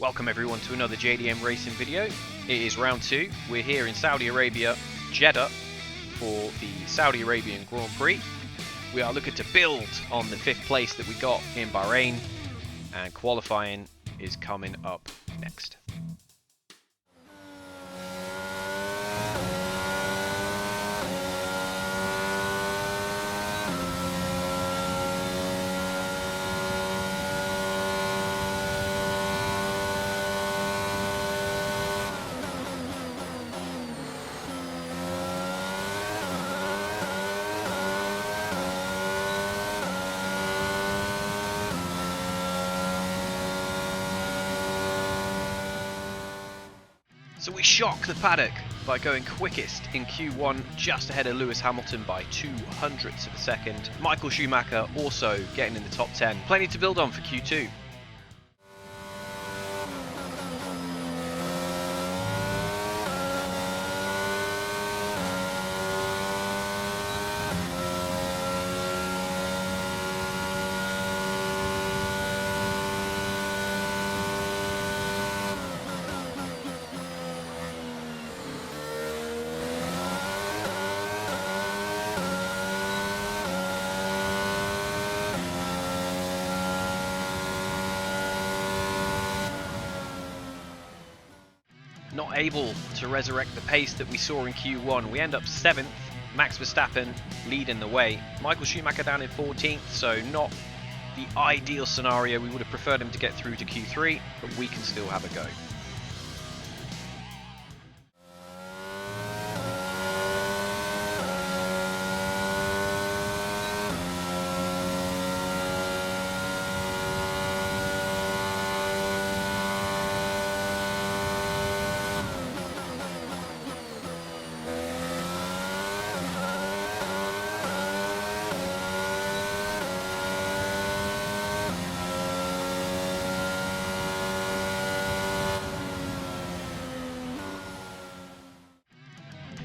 Welcome everyone to another JDM racing video. It is round 2. We're here in Saudi Arabia, Jeddah, for the Saudi Arabian Grand Prix. We are looking to build on the 5th place that we got in Bahrain, and qualifying is coming up next. So we shock the paddock by going quickest in Q1, just ahead of Lewis Hamilton by 0.02 of a second. Michael Schumacher also getting in the top 10. Plenty to build on for Q2. Not able to resurrect the pace that we saw in Q1. We end up 7th, Max Verstappen leading the way. Michael Schumacher down in 14th, so not the ideal scenario. We would have preferred him to get through to Q3, but we can still have a go.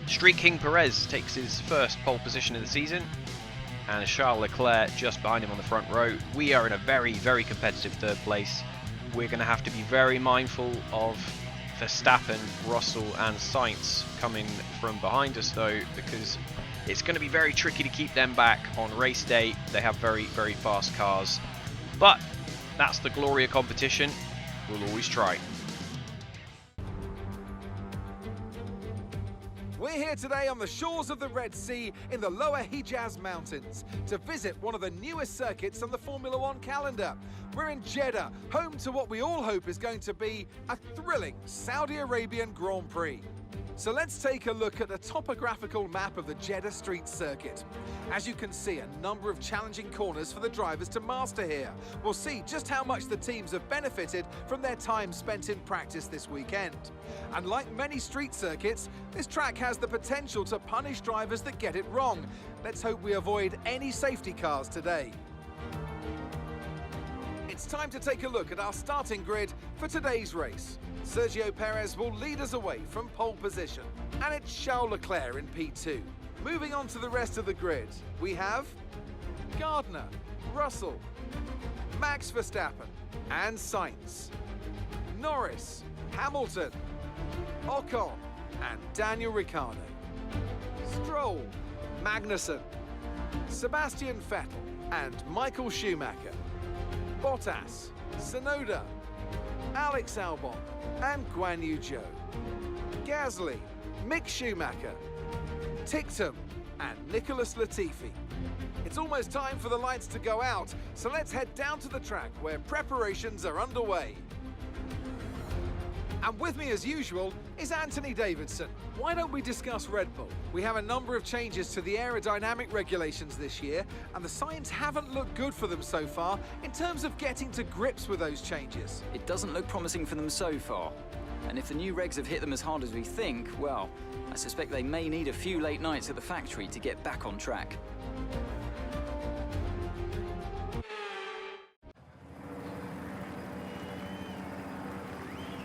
Street King Perez takes his first pole position of the season, and Charles Leclerc just behind him on the front row. We are in a very, very competitive 3rd place. We're going to have to be very mindful of Verstappen, Russell and Sainz coming from behind us though, because it's going to be very tricky to keep them back on race day. They have very, very fast cars, but that's the glory of competition. We'll always try. We're here today on the shores of the Red Sea in the Lower Hijaz Mountains to visit one of the newest circuits on the Formula One calendar. We're in Jeddah, home to what we all hope is going to be a thrilling Saudi Arabian Grand Prix. So let's take a look at the topographical map of the Jeddah Street Circuit. As you can see, a number of challenging corners for the drivers to master here. We'll see just how much the teams have benefited from their time spent in practice this weekend. And like many street circuits, this track has the potential to punish drivers that get it wrong. Let's hope we avoid any safety cars today. It's time to take a look at our starting grid for today's race. Sergio Perez will lead us away from pole position, and it's Charles Leclerc in P2. Moving on to the rest of the grid, we have Gardner, Russell, Max Verstappen and Sainz, Norris, Hamilton, Ocon and Daniel Ricciardo, Stroll, Magnussen, Sebastian Vettel and Michael Schumacher, Bottas, Tsunoda, Alex Albon and Guan Yu Zhou, Gasly, Mick Schumacher, Ticktum and Nicholas Latifi. It's almost time for the lights to go out, so let's head down to the track where preparations are underway. And with me as usual is Anthony Davidson. Why don't we discuss Red Bull? We have a number of changes to the aerodynamic regulations this year, and the signs haven't looked good for them so far in terms of getting to grips with those changes. It doesn't look promising for them so far. And if the new regs have hit them as hard as we think, well, I suspect they may need a few late nights at the factory to get back on track.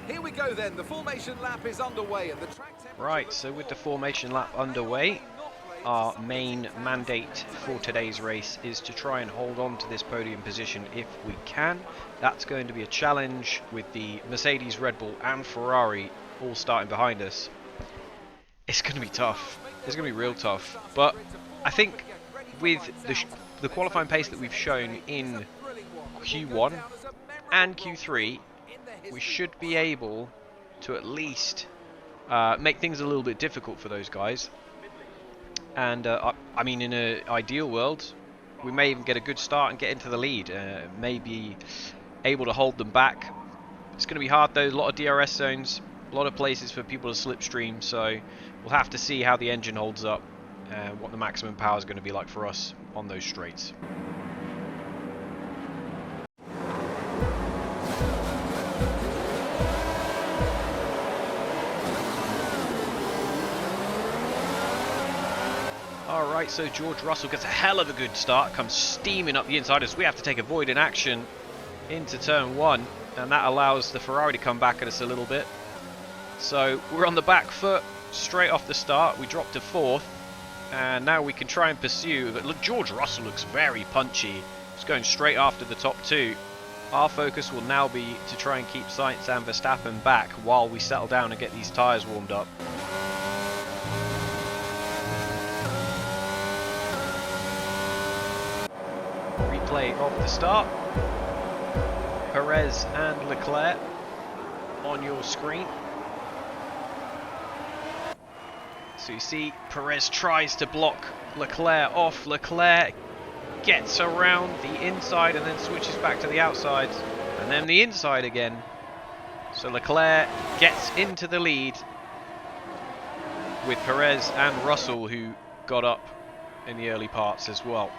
Here we go then, the formation lap is underway and the track temperature... Right, so with the formation lap underway, our main mandate for today's race is to try and hold on to this podium position if we can. That's going to be a challenge with the Mercedes, Red Bull and Ferrari all starting behind us. It's going to be tough. It's going to be real tough. But I think with the qualifying pace that we've shown in Q1 and Q3, we should be able to at least make things a little bit difficult for those guys. And I mean, in an ideal world, we may even get a good start and get into the lead. Maybe able to hold them back. It's going to be hard though. A lot of DRS zones, a lot of places for people to slipstream. So we'll have to see how the engine holds up and what the maximum power is going to be like for us on those straights. Alright, so George Russell gets a hell of a good start, comes steaming up the inside as we have to take a void in action into turn 1, and that allows the Ferrari to come back at us a little bit. So we're on the back foot straight off the start. We dropped to 4th, and now we can try and pursue. But look, George Russell looks very punchy. He's going straight after the top 2. Our focus will now be to try and keep Sainz and Verstappen back while we settle down and get these tyres warmed up. Replay of the start. Perez and Leclerc on your screen. So you see Perez tries to block Leclerc off. Leclerc gets around the inside and then switches back to the outside, and then the inside again. So Leclerc gets into the lead with Perez and Russell, who got up in the early parts as well.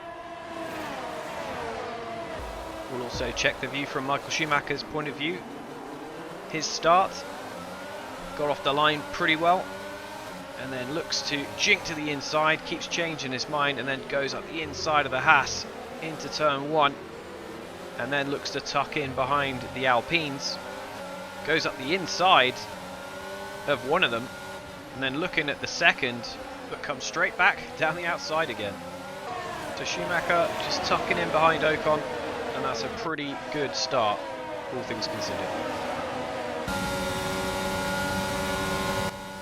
We'll also check the view from Michael Schumacher's point of view. His start got off the line pretty well, and then looks to jink to the inside, keeps changing his mind, and then goes up the inside of the Haas into turn 1, and then looks to tuck in behind the Alpines, goes up the inside of one of them, and then looking at the second, but comes straight back down the outside again. So Schumacher just tucking in behind Ocon, and that's a pretty good start, all things considered.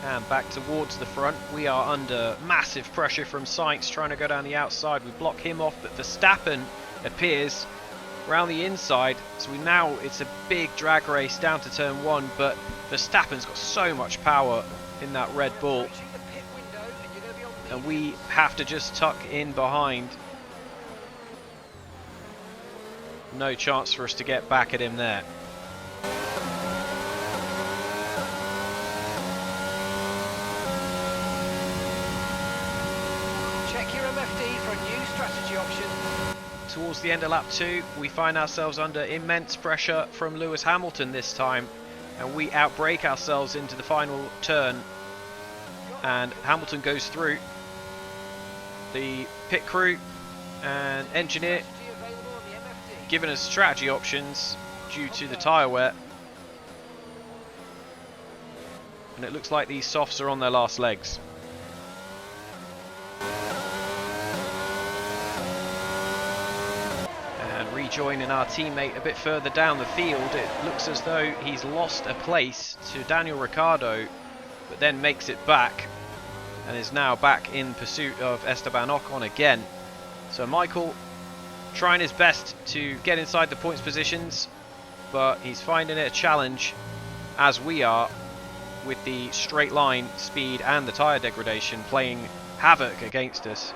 And back towards the front, we are under massive pressure from Sainz trying to go down the outside. We block him off, but Verstappen appears around the inside. So it's a big drag race down to turn 1, but Verstappen's got so much power in that Red Bull, and we have to just tuck in behind. No chance for us to get back at him there. Check your MFD for a new strategy option. Towards the end of lap 2, we find ourselves under immense pressure from Lewis Hamilton this time, and we outbrake ourselves into the final turn, and Hamilton goes through. The pit crew and engineer giving us strategy options due to the tyre wear, and it looks like these softs are on their last legs. And rejoining our teammate a bit further down the field, it looks as though he's lost a place to Daniel Ricciardo, but then makes it back and is now back in pursuit of Esteban Ocon again. So Michael trying his best to get inside the points positions, but he's finding it a challenge, as we are, with the straight line speed and the tyre degradation playing havoc against us.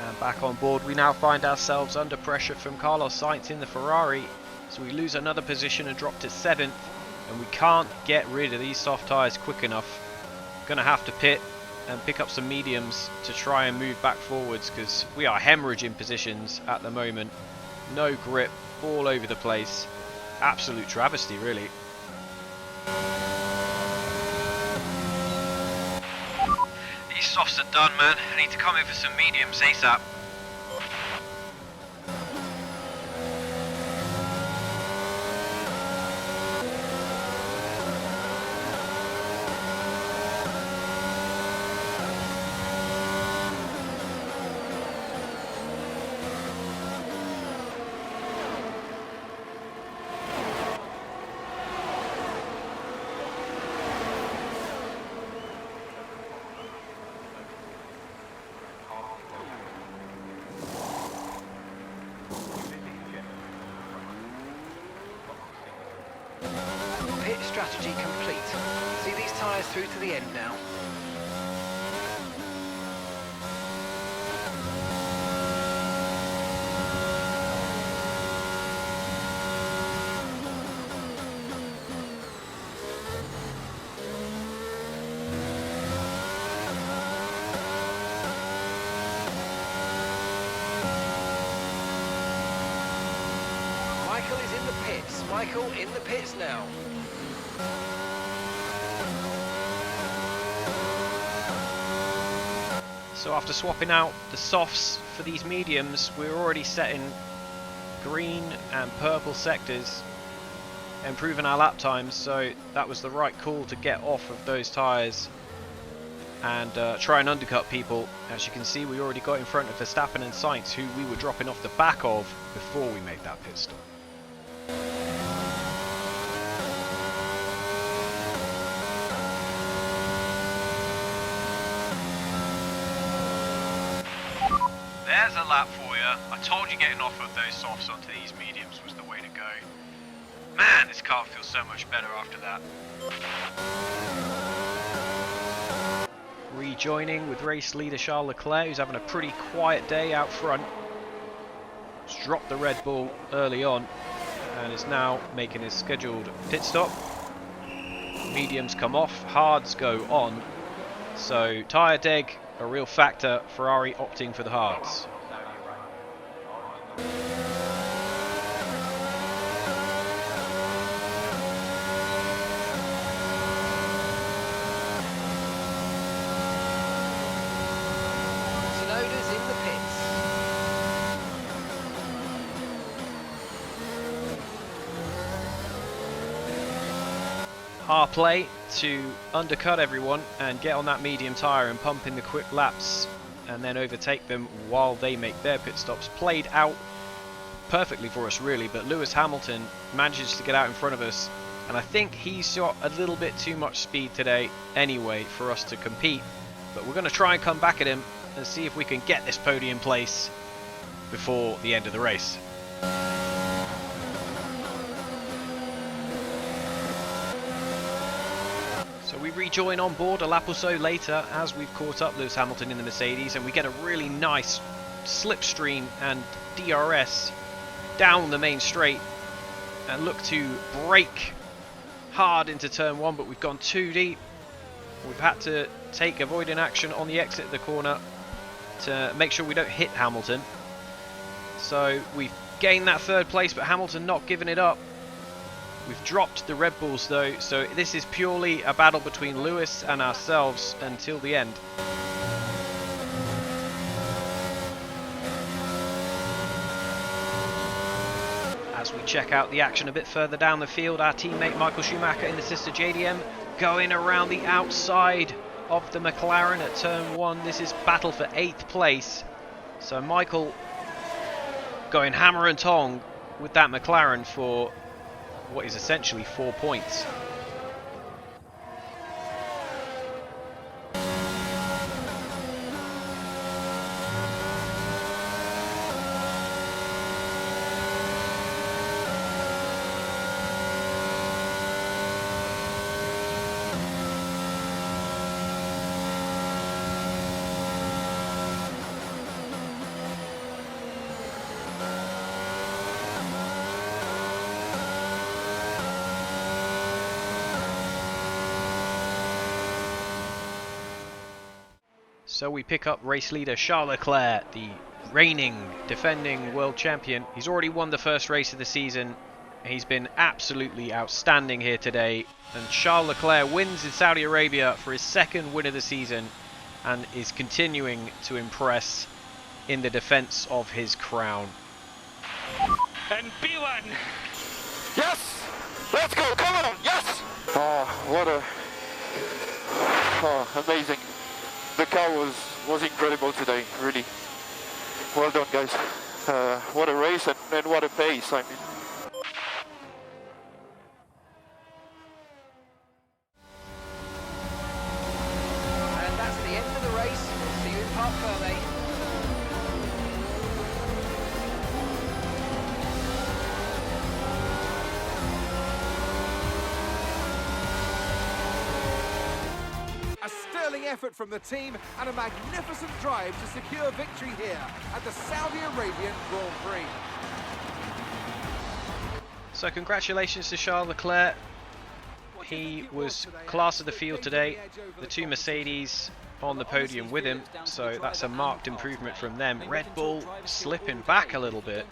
And back on board, we now find ourselves under pressure from Carlos Sainz in the Ferrari, so we lose another position and drop to 7th, and we can't get rid of these soft tyres quick enough. Gonna have to pit and pick up some mediums to try and move back forwards, because we are hemorrhaging positions at the moment. No grip, all over the place. Absolute travesty, really. These softs are done, man. I need to come in for some mediums ASAP. strategy complete. See these tyres through to the end now. Michael is in the pits. Michael in the pits now. So after swapping out the softs for these mediums, we're already setting green and purple sectors, improving our lap times, so that was the right call to get off of those tyres and try and undercut people. As you can see, we already got in front of Verstappen and Sainz, who we were dropping off the back of before we made that pit stop. There's a lap for you. I told you getting off of those softs onto these mediums was the way to go. Man, this car feels so much better after that. Rejoining with race leader Charles Leclerc, who's having a pretty quiet day out front. He's dropped the Red Bull early on and is now making his scheduled pit stop. Mediums come off, hards go on. So tyre deg, a real factor, Ferrari opting for the hards. Tsunoda's in the pits. Our play to undercut everyone and get on that medium tyre and pump in the quick laps and then overtake them while they make their pit stops played out perfectly for us really, but Lewis Hamilton manages to get out in front of us, and I think he's got a little bit too much speed today anyway for us to compete, but we're going to try and come back at him and see if we can get this podium place before the end of the race. So we rejoin on board a lap or so later as we've caught up Lewis Hamilton in the Mercedes, and we get a really nice slipstream and DRS down the main straight and look to brake hard into turn one, but we've gone too deep. We've had to take avoiding action on the exit of the corner to make sure we don't hit Hamilton. So we've gained that third place, but Hamilton not giving it up. We've dropped the Red Bulls though, so this is purely a battle between Lewis and ourselves until the end. As we check out the action a bit further down the field, our teammate Michael Schumacher in the sister JDM going around the outside of the McLaren at turn one. This is battle for 8th place. So Michael going hammer and tong with that McLaren for what is essentially 4 points. So we pick up race leader Charles Leclerc, the reigning, defending world champion. He's already won the first race of the season. He's been absolutely outstanding here today. And Charles Leclerc wins in Saudi Arabia for his second win of the season and is continuing to impress in the defense of his crown. And P1! Yes! Let's go! Come on! Yes! Oh, amazing. The car was incredible today, really. Well done, guys. What a race and what a pace, I mean. And that's the end of the race. We'll see you in Parc Fermé. sterling effort from the team and a magnificent drive to secure victory here at the Saudi Arabian Grand Prix. So congratulations to Charles Leclerc. He was class of the field today. The two Mercedes on the podium with him, so that's a marked improvement from them. Red Bull slipping back a little bit.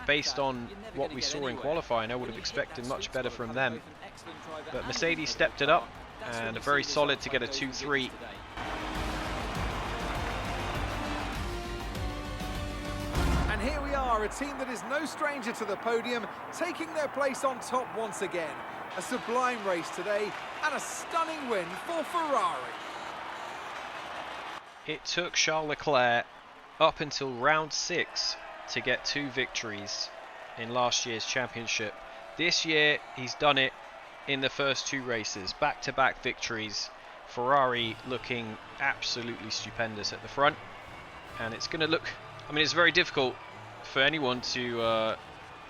Based on what we saw in qualifying, I would have expected much better from them. But Mercedes stepped it up, and a very solid to get a 2-3. And here we are, a team that is no stranger to the podium, taking their place on top once again. A sublime race today, and a stunning win for Ferrari. It took Charles Leclerc up until round 6 to get 2 victories in last year's championship. This year, he's done it in the first 2 races, back-to-back victories. Ferrari looking absolutely stupendous at the front, and it's going to look, I mean, it's very difficult for anyone to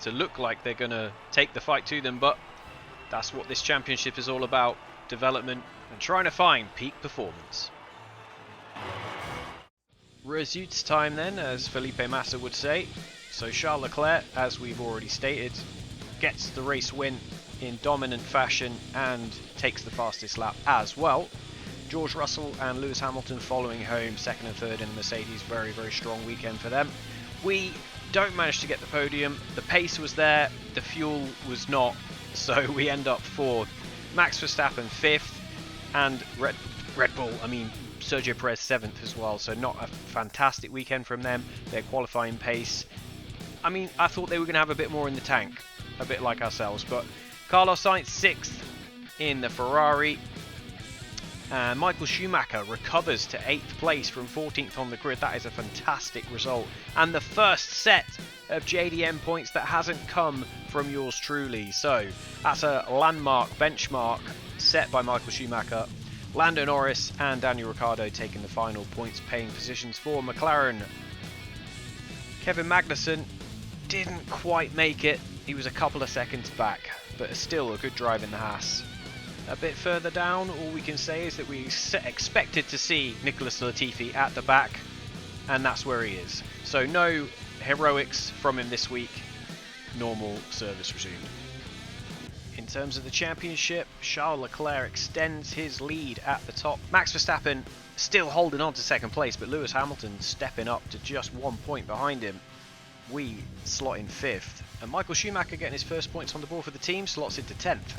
look like they're going to take the fight to them, but that's what this championship is all about, development and trying to find peak performance. Results time then, as Felipe Massa would say. So Charles Leclerc, as we've already stated, gets the race win in dominant fashion and takes the fastest lap as well. George Russell and Lewis Hamilton following home, 2nd and 3rd in the Mercedes. Very, very strong weekend for them. We don't manage to get the podium. The pace was there, the fuel was not, so we end up 4th. Max Verstappen 5th, and Red Bull, I mean, Sergio Perez 7th as well, so not a fantastic weekend from them. Their qualifying pace, I mean, I thought they were going to have a bit more in the tank, a bit like ourselves, but Carlos Sainz 6th in the Ferrari, and Michael Schumacher recovers to 8th place from 14th on the grid. That is a fantastic result, and the first set of JDM points that hasn't come from yours truly, so that's a landmark benchmark set by Michael Schumacher. Lando Norris and Daniel Ricciardo taking the final points paying positions for McLaren. Kevin Magnussen didn't quite make it. He was a couple of seconds back, but still a good drive in the Haas. A bit further down, all we can say is that we expected to see Nicholas Latifi at the back, and that's where he is. So no heroics from him this week. Normal service resumed. In terms of the championship, Charles Leclerc extends his lead at the top. Max Verstappen still holding on to 2nd place, but Lewis Hamilton stepping up to just 1 point behind him. We slot in 5th, and Michael Schumacher getting his first points on the board for the team slots into 10th.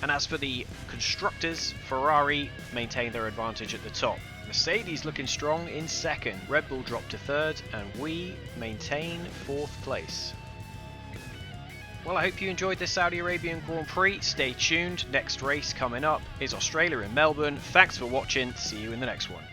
And as for the constructors, Ferrari maintain their advantage at the top. Mercedes looking strong in 2nd, Red Bull dropped to 3rd, and we maintain 4th place. Well, I hope you enjoyed this Saudi Arabian Grand Prix. Stay tuned. Next race coming up is Australia in Melbourne. Thanks for watching. See you in the next one.